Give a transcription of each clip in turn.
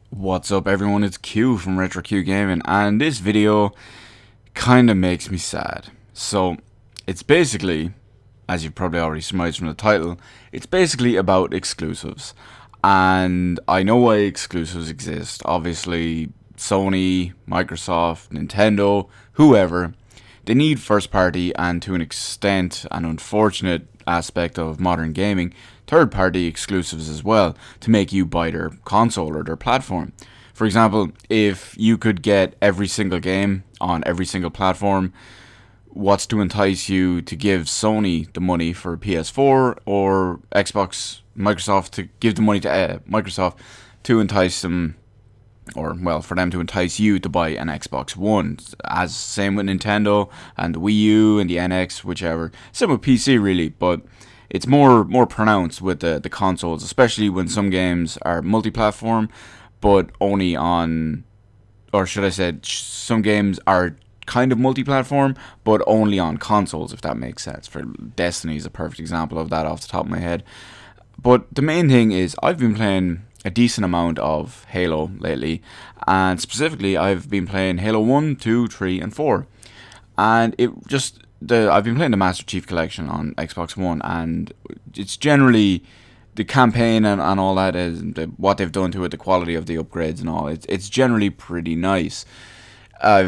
What's up everyone, it's Q from RetroQ Gaming, and this video kinda makes me sad. So, it's basically, as you've probably already surmised from the title, it's basically about exclusives. And I know why exclusives exist. Obviously, Sony, Microsoft, Nintendo, whoever, they need first party and to an extent, an unfortunate aspect of modern gaming, third party exclusives as well to make you buy their console or their platform. For example, if you could get every single game on every single platform, what's to entice you to give Sony the money for PS4 or Xbox, Microsoft to give the money to Microsoft to entice them, or well, for them to entice you to buy an Xbox One. As same with Nintendo and the Wii U and the NX, whichever. Same with PC really, but it's more pronounced with the consoles, especially when some games are multi-platform, but only on, or should I say, some games are kind of multi-platform, but only on consoles, if that makes sense. For Destiny is a perfect example of that off the top of my head. But the main thing is I've been playing a decent amount of Halo lately, and specifically I've been playing Halo 1, 2, 3, and 4. And it just I've been playing the Master Chief Collection on Xbox One, and it's generally the campaign and all that is what they've done to it, the quality of the upgrades and all. It's generally pretty nice. I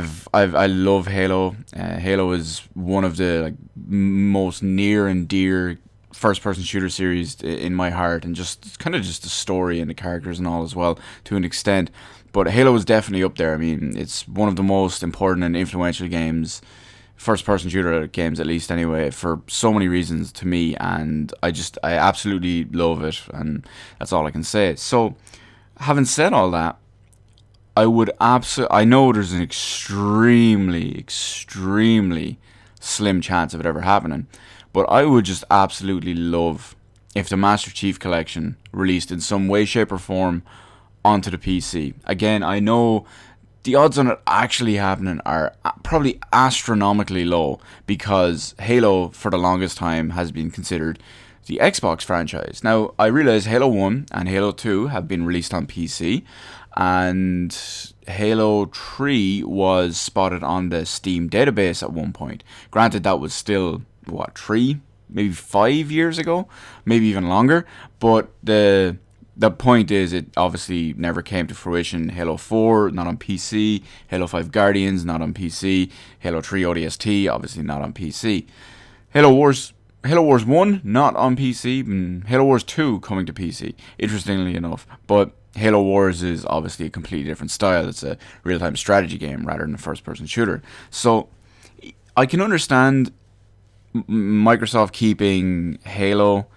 love Halo. Halo is one of the most near and dear first person shooter series in my heart, and just kind of just the story and the characters and all as well to an extent. But Halo is definitely up there. I mean, it's one of the most important and influential games, first person shooter games at least anyway, for so many reasons to me, and I absolutely love it, and that's all I can say. So, having said all that, I know there's an extremely slim chance of it ever happening, but I would just absolutely love if the Master Chief Collection released in some way, shape, or form onto the PC. Again, I know the odds on it actually happening are probably astronomically low, because Halo for the longest time has been considered the Xbox franchise. Now, I realize Halo 1 and Halo 2 have been released on PC, and Halo 3 was spotted on the Steam database at one point. Granted, that was still, what, 3, maybe 5 years ago, maybe even longer, but the point is, it obviously never came to fruition. Halo 4, not on PC. Halo 5 Guardians, not on PC. Halo 3 ODST, obviously not on PC. Halo Wars 1, not on PC. And Halo Wars 2 coming to PC, interestingly enough. But Halo Wars is obviously a completely different style. It's a real-time strategy game rather than a first-person shooter. So I can understand Microsoft keeping Halo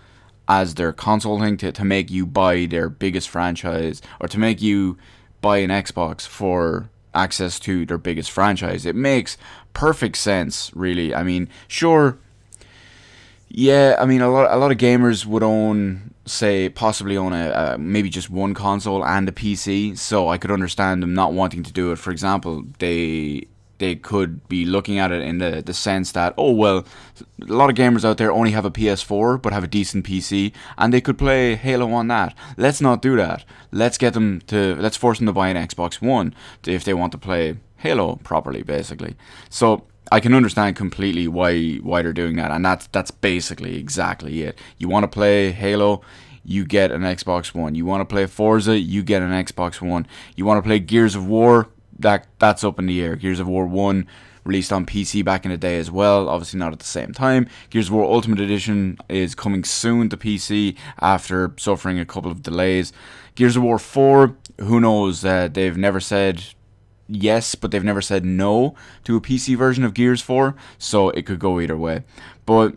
as their console thing to make you buy their biggest franchise, or to make you buy an Xbox for access to their biggest franchise. It makes perfect sense, really. I mean, sure, yeah, I mean, a lot of gamers would own, say, possibly own a maybe just one console and a PC, so I could understand them not wanting to do it. For example, they could be looking at it in the sense that, oh well, a lot of gamers out there only have a PS4 but have a decent PC, and they could play Halo on that. Let's not do that. Let's force them to buy an Xbox One if they want to play Halo properly, basically. So I can understand completely why they're doing that, and that's basically exactly it. You want to play Halo, you get an Xbox One. You want to play Forza, you get an Xbox One. You want to play Gears of War, that's up in the air. Gears of War 1 released on PC back in the day as well, obviously not at the same time. Gears of War Ultimate Edition is coming soon to PC after suffering a couple of delays. Gears of War 4, who knows, they've never said yes, but they've never said no to a PC version of Gears 4, so it could go either way. But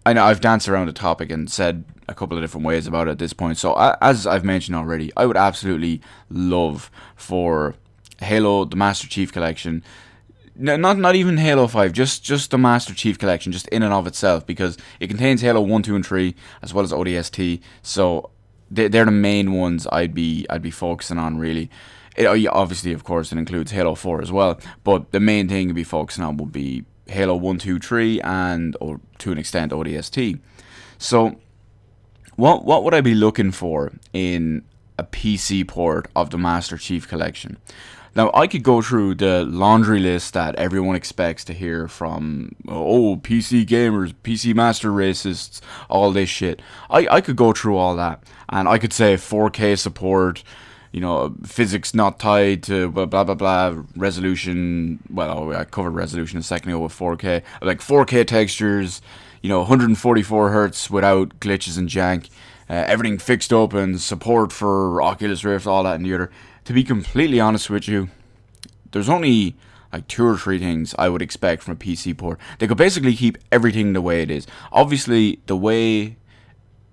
I know I've danced around the topic and said a couple of different ways about it at this point, so as I've mentioned already, I would absolutely love for Halo, the Master Chief Collection, not even Halo 5, just the Master Chief Collection, just in and of itself, because it contains Halo 1, 2, and 3, as well as ODST, so they're the main ones I'd be focusing on, really. Obviously, of course, it includes Halo 4 as well, but the main thing you'd be focusing on would be Halo 1, 2, 3, and, or to an extent, ODST. So, what would I be looking for in a PC port of the Master Chief Collection. Now, I could go through the laundry list that everyone expects to hear from, oh, PC gamers, PC Master racists, all this shit. I could go through all that, and I could say 4K support, physics not tied to blah, blah, blah, resolution. Well, I covered resolution a second ago with 4K. Like 4K textures, 144 hertz without glitches and jank. Everything fixed up and support for Oculus Rift, all that and the other. To be completely honest with you, there's only like 2 or 3 things I would expect from a PC port. They could basically keep everything the way it is. Obviously, the way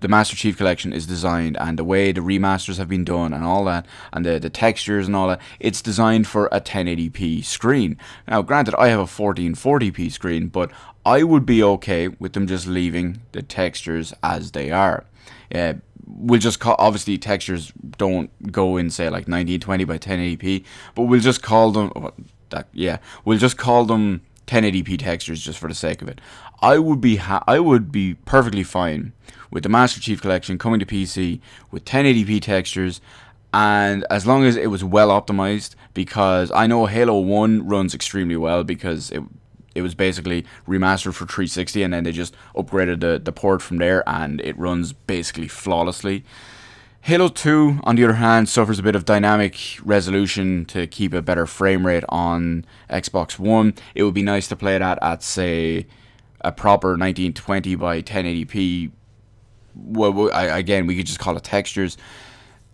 the Master Chief Collection is designed and the way the remasters have been done and all that, and the textures and all that, it's designed for a 1080p screen. Now, granted, I have a 1440p screen, but I would be okay with them just leaving the textures as they are. We'll just call, obviously textures don't go in, say, like 1920 by 1080p, but we'll just call them we'll just call them 1080p textures just for the sake of it. I would be perfectly fine with the Master Chief Collection coming to PC with 1080p textures, and as long as it was well optimized, because I know Halo 1 runs extremely well because it was basically remastered for 360, and then they just upgraded the port from there, and it runs basically flawlessly. Halo 2, on the other hand, suffers a bit of dynamic resolution to keep a better frame rate on Xbox One. It would be nice to play that at, say, a proper 1920 by 1080p. Well, again, we could just call it textures,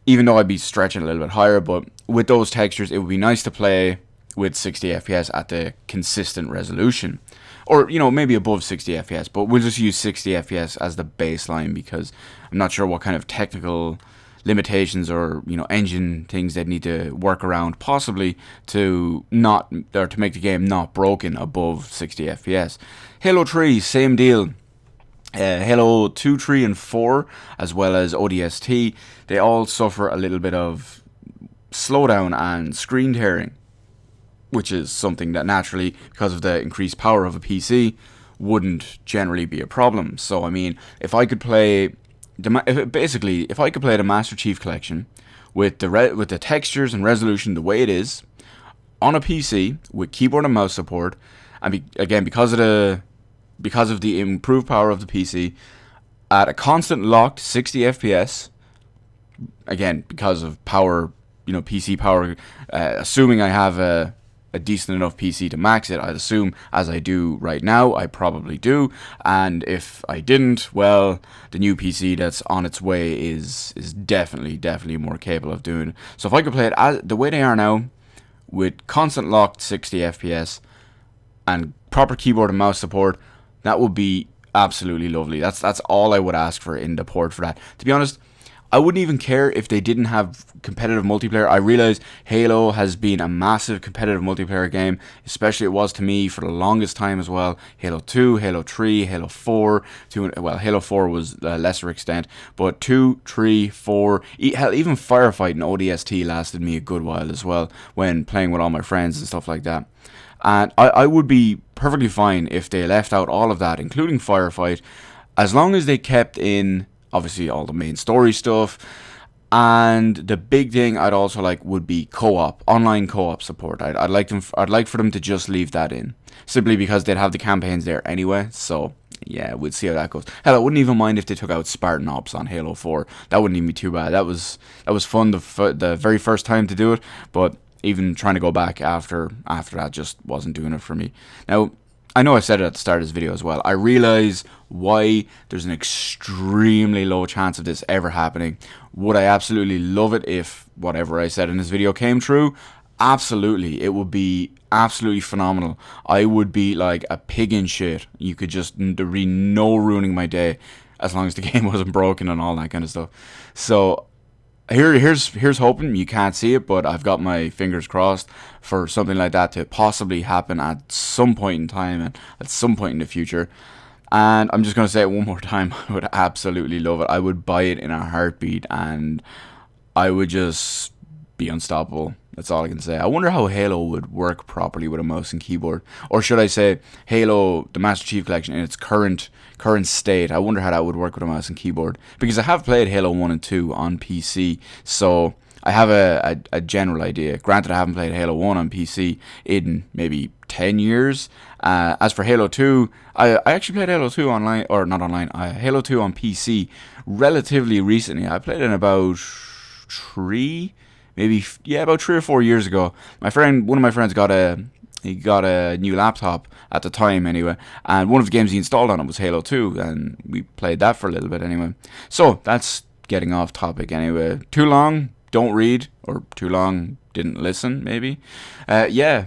even though I'd be stretching a little bit higher, but with those textures, it would be nice to play with 60 FPS at the consistent resolution, or maybe above 60 FPS, but we'll just use 60 FPS as the baseline because I'm not sure what kind of technical limitations or engine things they'd need to work around, possibly to make the game not broken above 60 FPS. Halo 3, same deal. Halo 2, 3, and 4, as well as ODST, they all suffer a little bit of slowdown and screen tearing, which is something that naturally, because of the increased power of a PC, wouldn't generally be a problem. So, I mean, if I could play the Master Chief Collection with the textures and resolution the way it is on a PC with keyboard and mouse support, and because of the improved power of the PC at a constant locked 60 FPS, again because of power, PC power, assuming I have a decent enough PC to max it, I'd assume, as I do right now, I probably do, and if I didn't, well, the new PC that's on its way is definitely more capable of doing it. So if I could play it the way they are now, with constant locked 60 FPS and proper keyboard and mouse support, that would be absolutely lovely. That's all I would ask for in the port for that. To be honest, I wouldn't even care if they didn't have competitive multiplayer. I realize Halo has been a massive competitive multiplayer game, especially it was to me for the longest time as well. Halo 2, Halo 3, Halo 4, Halo 4 was a lesser extent, but 2, 3, 4, hell, even Firefight and ODST lasted me a good while as well when playing with all my friends and stuff like that. And I would be perfectly fine if they left out all of that, including Firefight, as long as they kept in obviously all the main story stuff. And the big thing I'd also like would be online co-op support. I'd like for them to just leave that in, simply because they'd have the campaigns there anyway. So yeah, we'll see how that goes. Hell, I wouldn't even mind if they took out Spartan Ops on Halo 4. That wouldn't even be too bad. That was fun the very first time to do it, but even trying to go back after that just wasn't doing it for me. Now, I know I said it at the start of this video as well. I realize why there's an extremely low chance of this ever happening. Would I absolutely love it if whatever I said in this video came true? Absolutely. It would be absolutely phenomenal. I would be like a pig in shit. You could there'd be no ruining my day as long as the game wasn't broken and all that kind of stuff. So here's hoping. You can't see it, but I've got my fingers crossed for something like that to possibly happen at some point in time and at some point in the future. And I'm just going to say it one more time. I would absolutely love it. I would buy it in a heartbeat, and I would just be unstoppable. That's all I can say. I wonder how Halo would work properly with a mouse and keyboard. Or should I say Halo, the Master Chief Collection in its current state. I wonder how that would work with a mouse and keyboard. Because I have played Halo 1 and 2 on PC, so I have a general idea. Granted, I haven't played Halo 1 on PC in maybe 10 years. As for Halo 2, I actually played Halo 2 online, or not online, Halo 2 on PC relatively recently. I played it in about about 3 or 4 years ago. One of my friends got a new laptop at the time anyway, and one of the games he installed on it was Halo 2, and we played that for a little bit anyway. So that's getting off topic anyway. Too long, don't read, or too long, didn't listen maybe. Yeah,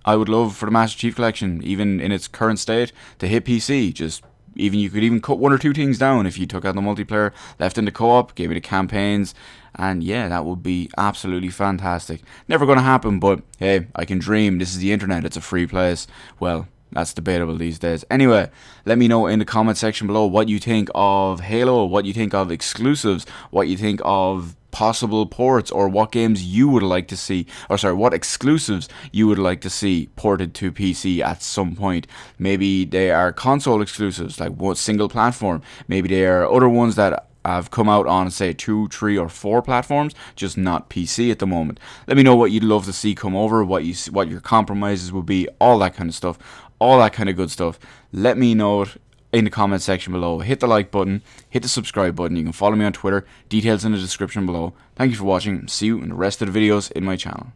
I would love for the Master Chief Collection, even in its current state, to hit PC. You could even cut 1 or 2 things down if you took out the multiplayer, left in the co-op, gave me the campaigns, and yeah, that would be absolutely fantastic. Never going to happen, but hey, I can dream. This is the internet, it's a free place. Well, that's debatable these days. Anyway, let me know in the comment section below what you think of Halo, what you think of exclusives, what you think of possible ports, or what games you would like to see, what exclusives you would like to see ported to PC at some point. Maybe they are console exclusives, like one single platform. Maybe they are other ones that have come out on, say, 2, 3, or 4 platforms, just not PC at the moment. Let me know what you'd love to see come over, what your compromises would be, all that kind of stuff, all that kind of good stuff. Let me know it in the comment section below. Hit the like button, hit the subscribe button. You can follow me on Twitter, details in the description below. Thank you for watching. See you in the rest of the videos in my channel.